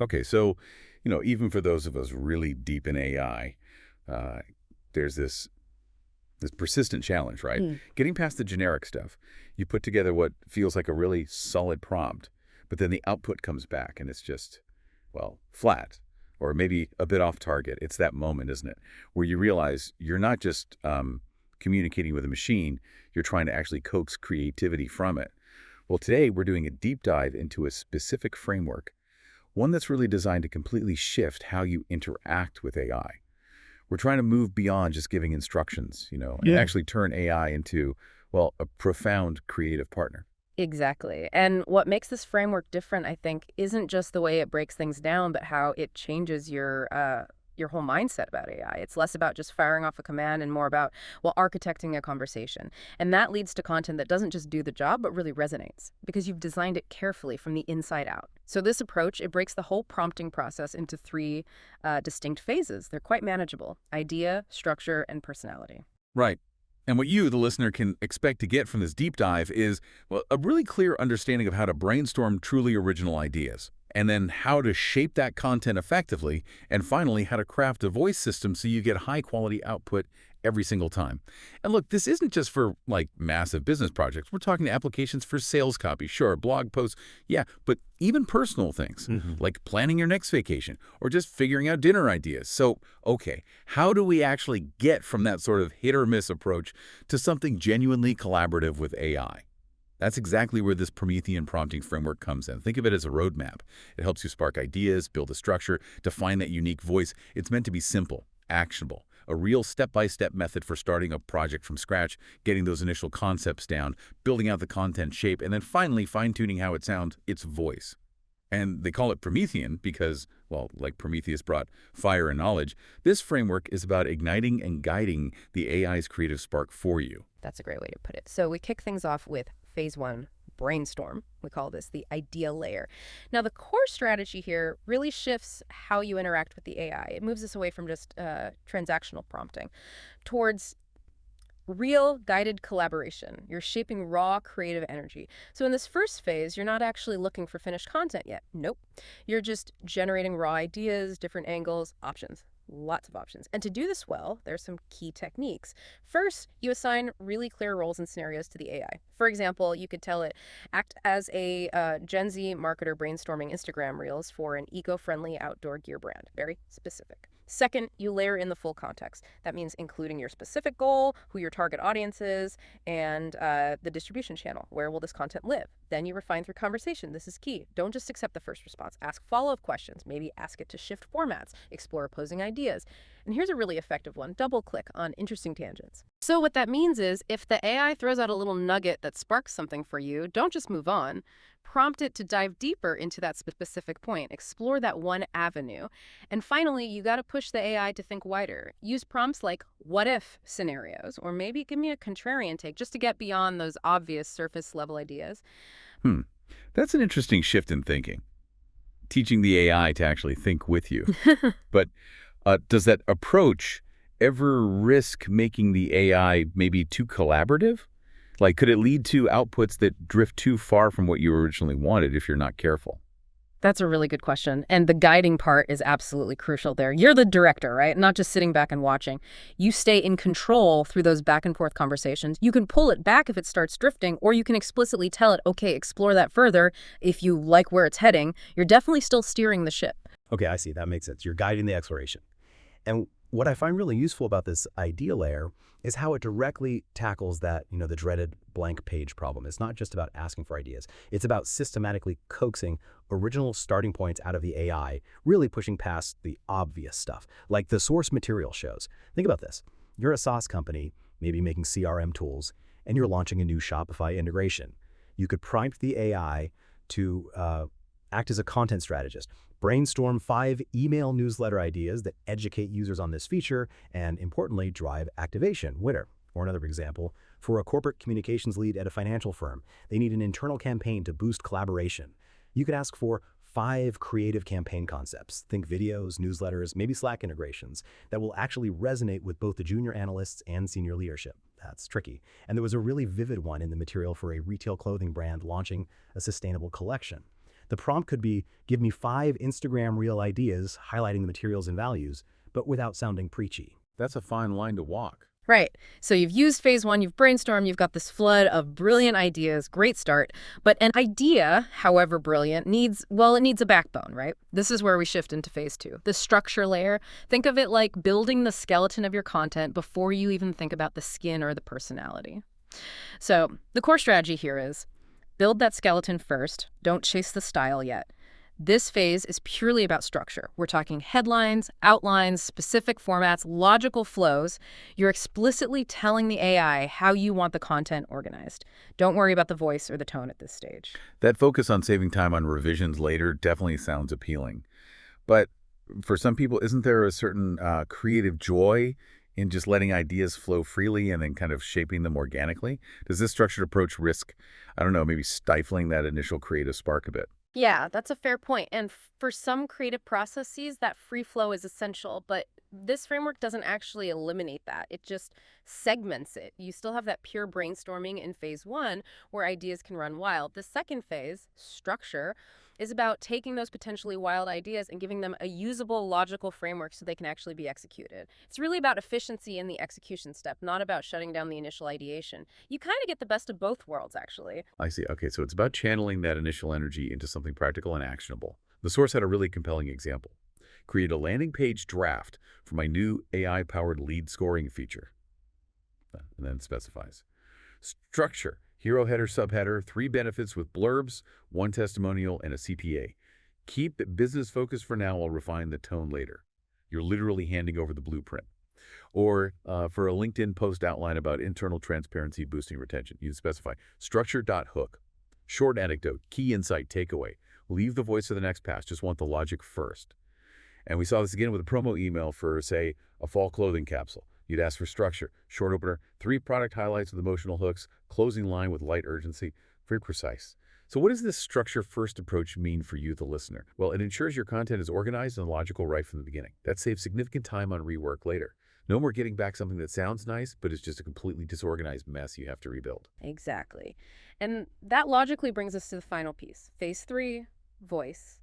Okay, so, even for those of us really deep in AI, uh, there's this persistent challenge, right? Mm, Getting past the generic stuff. You put together what feels like a really solid prompt, but then the output comes back and it's just, well, flat or maybe a bit off target. It's that moment, isn't it, where you realize you're not just communicating with a machine, you're trying to actually coax creativity from it. Well, today we're doing a deep dive into a specific framework, one that's really designed to completely shift how you interact with AI. We're trying to move beyond just giving instructions, and Yeah. actually turn AI into, well, a profound creative partner. exactly. And what makes this framework different, I think, isn't just the way it breaks things down, but how it changes your whole mindset about AI. It's less about just firing off a command and more about, well, architecting a conversation. And that leads to content that doesn't just do the job, but really resonates because you've designed it carefully from the inside out. So this approach, it breaks the whole prompting process into three distinct phases. They're quite manageable: idea, structure, and personality. Right. And what you, the listener, can expect to get from this deep dive is, well, a really clear understanding of how to brainstorm truly original ideas, and then how to shape that content effectively, and finally, how to craft a voice system so you get high-quality output every single time. And look, this isn't just for, like, massive business projects. We're talking applications for sales copy, sure, blog posts, yeah, but even personal things, like planning your next vacation or just figuring out dinner ideas. So, okay, how do we actually get from that sort of hit-or-miss approach to something genuinely collaborative with AI? That's exactly where this Promethean prompting framework comes in. Think of it as a roadmap. It helps you spark ideas, build a structure, define that unique voice. It's meant to be simple, actionable, a real step-by-step method for starting a project from scratch, getting those initial concepts down, building out the content shape, and then finally fine-tuning how it sounds, its voice. And they call it Promethean because, well, like Prometheus brought fire and knowledge, this framework is about igniting and guiding the AI's creative spark for you. That's a great way to put it. So we kick things off with phase one, brainstorm. We call this the idea layer. Now, the core strategy here really shifts how you interact with the AI. It moves us away from just transactional prompting towards real guided collaboration. You're shaping raw creative energy. So in this first phase, you're not actually looking for finished content yet. Nope. You're just generating raw ideas, different angles, options. Lots of options. And to do this well, there's some key techniques. First, you assign really clear roles and scenarios to the AI. For example, you could tell it, act as a Gen Z marketer brainstorming Instagram reels for an eco-friendly outdoor gear brand. Very specific. Second, you layer in the full context. That means including your specific goal, who your target audience is, and the distribution channel. Where will this content live? Then you refine through conversation. This is key. Don't just accept the first response. Ask follow-up questions. Maybe ask it to shift formats, explore opposing ideas. And here's a really effective one. Double-click on interesting tangents. So what that means is if the AI throws out a little nugget that sparks something for you, don't just move on. Prompt it to dive deeper into that specific point. Explore that one avenue. And finally, you got to push the AI to think wider. Use prompts like what if scenarios, or maybe give me a contrarian take just to get beyond those obvious surface level ideas. Hmm. That's an interesting shift in thinking, teaching the AI to actually think with you. But does that approach ever risk making the AI maybe too collaborative? Like, could it lead to outputs that drift too far from what you originally wanted if you're not careful? That's a really good question. And the guiding part is absolutely crucial there. You're the director, right? Not just sitting back and watching. You stay in control through those back and forth conversations. You can pull it back if it starts drifting, or you can explicitly tell it, okay, explore that further. If you like where it's heading, you're definitely still steering the ship. Okay, I see. That makes sense. You're guiding the exploration. And what I find really useful about this idea layer is how it directly tackles that, the dreaded blank page problem. It's not just about asking for ideas. It's about systematically coaxing original starting points out of the AI, really pushing past the obvious stuff, like the source material shows. Think about this. You're a SaaS company, maybe making CRM tools, and you're launching a new Shopify integration. You could prompt the AI to act as a content strategist. Brainstorm 5 email newsletter ideas that educate users on this feature and, importantly, drive activation. Winner. Or another example, for a corporate communications lead at a financial firm, they need an internal campaign to boost collaboration. You could ask for 5 creative campaign concepts. Think videos, newsletters, maybe Slack integrations that will actually resonate with both the junior analysts and senior leadership. That's tricky. And there was a really vivid one in the material for a retail clothing brand launching a sustainable collection. The prompt could be, give me 5 Instagram reel ideas highlighting the materials and values, but without sounding preachy. That's a fine line to walk. Right. So you've used phase one, you've brainstormed, you've got this flood of brilliant ideas, great start. But an idea, however brilliant, needs a backbone, right? This is where we shift into phase two. The structure layer, think of it like building the skeleton of your content before you even think about the skin or the personality. So the core strategy here is build that skeleton first. Don't chase the style yet. This phase is purely about structure. We're talking headlines, outlines, specific formats, logical flows. You're explicitly telling the AI how you want the content organized. Don't worry about the voice or the tone at this stage. That focus on saving time on revisions later definitely sounds appealing. But for some people, isn't there a certain creative joy in just letting ideas flow freely and then kind of shaping them organically? Does this structured approach risk, I don't know, maybe stifling that initial creative spark a bit? Yeah, that's a fair point. And for some creative processes, that free flow is essential, but this framework doesn't actually eliminate that. It just segments it. You still have that pure brainstorming in phase one where ideas can run wild. The second phase, structure, is about taking those potentially wild ideas and giving them a usable, logical framework so they can actually be executed. It's really about efficiency in the execution step, not about shutting down the initial ideation. You kind of get the best of both worlds, actually. I see. Okay, so it's about channeling that initial energy into something practical and actionable. The source had a really compelling example. Create a landing page draft for my new AI-powered lead scoring feature. And then it specifies. Structure. Hero header, subheader, 3 benefits with blurbs, 1 testimonial, and a CTA. Keep it business focused for now. I'll refine the tone later. You're literally handing over the blueprint. Or for a LinkedIn post outline about internal transparency boosting retention, you specify structure.hook. Short anecdote, key insight, takeaway. Leave the voice for the next pass. Just want the logic first. And we saw this again with a promo email for, say, a fall clothing capsule. You'd ask for structure, short opener, 3 product highlights with emotional hooks, closing line with light urgency, very precise. So what does this structure-first approach mean for you, the listener? Well, it ensures your content is organized and logical right from the beginning. That saves significant time on rework later. No more getting back something that sounds nice, but is just a completely disorganized mess you have to rebuild. Exactly. And that logically brings us to the final piece. Phase 3, voice,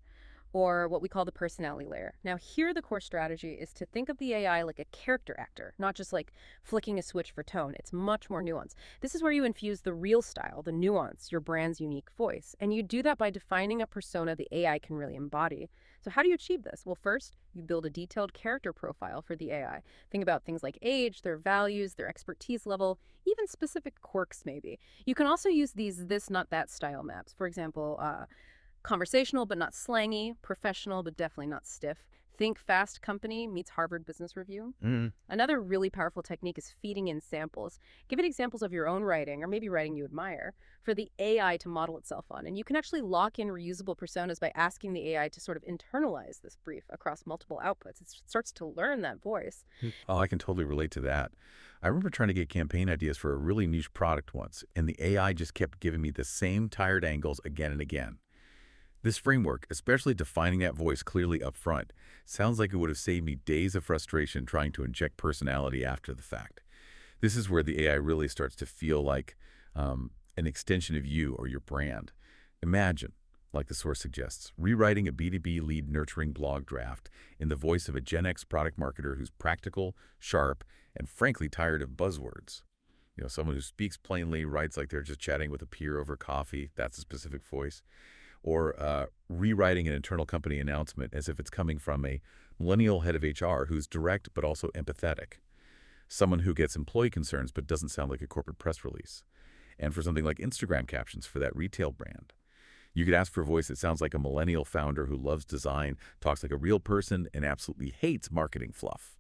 or what we call the personality layer. Now here the core strategy is to think of the AI like a character actor, not just like flicking a switch for tone. It's much more nuanced. This is where you infuse the real style, the nuance, your brand's unique voice. And you do that by defining a persona the AI can really embody. So how do you achieve this? Well, first, you build a detailed character profile for the AI. Think about things like age, their values, their expertise level, even specific quirks maybe. You can also use these this, not that style maps. For example, conversational but not slangy, professional but definitely not stiff. Think Fast Company meets Harvard Business Review. Another really powerful technique is feeding in samples. Give it examples of your own writing, or maybe writing you admire, for the AI to model itself on. And you can actually lock in reusable personas by asking the AI to sort of internalize this brief across multiple outputs. It starts to learn that voice. Oh, I can totally relate to that. I remember trying to get campaign ideas for a really niche product once, and the AI just kept giving me the same tired angles again and again. This framework, especially defining that voice clearly up front, sounds like it would have saved me days of frustration trying to inject personality after the fact. This is where the AI really starts to feel like an extension of you or your brand. Imagine, like the source suggests, rewriting a B2B lead nurturing blog draft in the voice of a Gen X product marketer who's practical, sharp, and frankly tired of buzzwords. You know, someone who speaks plainly, writes like they're just chatting with a peer over coffee. That's a specific voice. Or rewriting an internal company announcement as if it's coming from a millennial head of HR who's direct but also empathetic. Someone who gets employee concerns but doesn't sound like a corporate press release. And for something like Instagram captions for that retail brand, you could ask for a voice that sounds like a millennial founder who loves design, talks like a real person, and absolutely hates marketing fluff.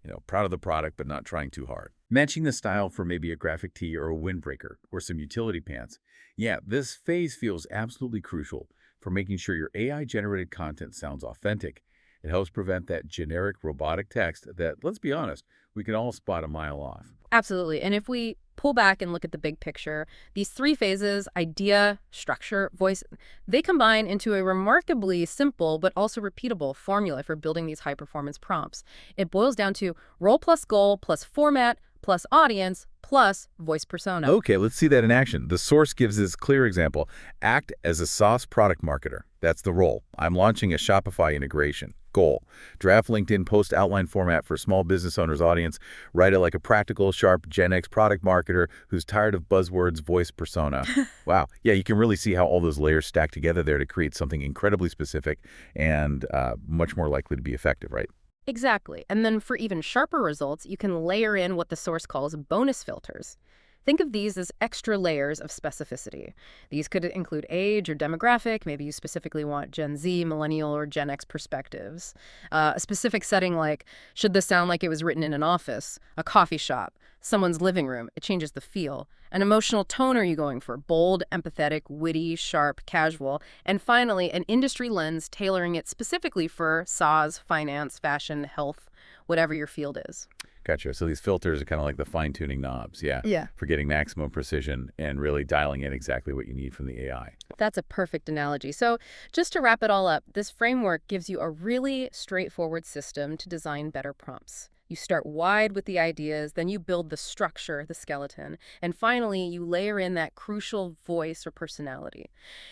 You know, proud of the product but not trying too hard. Matching the style for maybe a graphic tee or a windbreaker or some utility pants. Yeah, this phase feels absolutely crucial for making sure your AI-generated content sounds authentic. It helps prevent that generic robotic text that, let's be honest, we can all spot a mile off. Absolutely. And if we pull back and look at the big picture, these 3 phases, idea, structure, voice, they combine into a remarkably simple but also repeatable formula for building these high-performance prompts. It boils down to role plus goal plus format plus audience plus voice persona. Okay, let's see that in action. The source gives this clear example. Act as a sauce product marketer. That's the role. I'm launching a Shopify integration. Goal. Draft LinkedIn post outline format for small business owners audience. Write it like a practical, sharp Gen X product marketer who's tired of buzzwords, voice persona. Wow. Yeah, you can really see how all those layers stack together there to create something incredibly specific and much more likely to be effective, right? Exactly. And then for even sharper results, you can layer in what the source calls bonus filters. Think of these as extra layers of specificity. These could include age or demographic. Maybe you specifically want Gen Z, Millennial, or Gen X perspectives. A specific setting like, should this sound like it was written in an office, a coffee shop, someone's living room? It changes the feel. An emotional tone are you going for? Bold, empathetic, witty, sharp, casual. And finally, an industry lens tailoring it specifically for SaaS, finance, fashion, health, whatever your field is. Gotcha. So these filters are kind of like the fine-tuning knobs, yeah, Yeah. for getting maximum precision and really dialing in exactly what you need from the AI. That's a perfect analogy. So just to wrap it all up, this framework gives you a really straightforward system to design better prompts. You start wide with the ideas, then you build the structure, the skeleton, and finally you layer in that crucial voice or personality.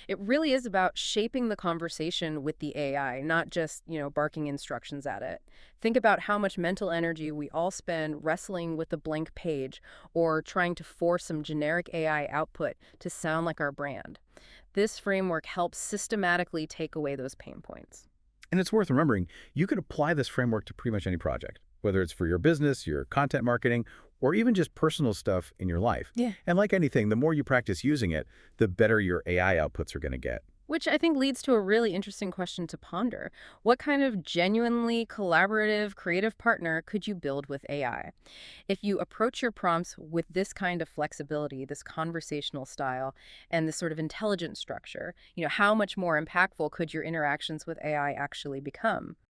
It really is about shaping the conversation with the AI, not just, barking instructions at it. Think about how much mental energy we all spend wrestling with a blank page or trying to force some generic AI output to sound like our brand. This framework helps systematically take away those pain points. And it's worth remembering, you could apply this framework to pretty much any project, whether it's for your business, your content marketing, or even just personal stuff in your life. Yeah. And like anything, the more you practice using it, the better your AI outputs are going to get. Which I think leads to a really interesting question to ponder. What kind of genuinely collaborative, creative partner could you build with AI? If you approach your prompts with this kind of flexibility, this conversational style, and this sort of intelligent structure, how much more impactful could your interactions with AI actually become?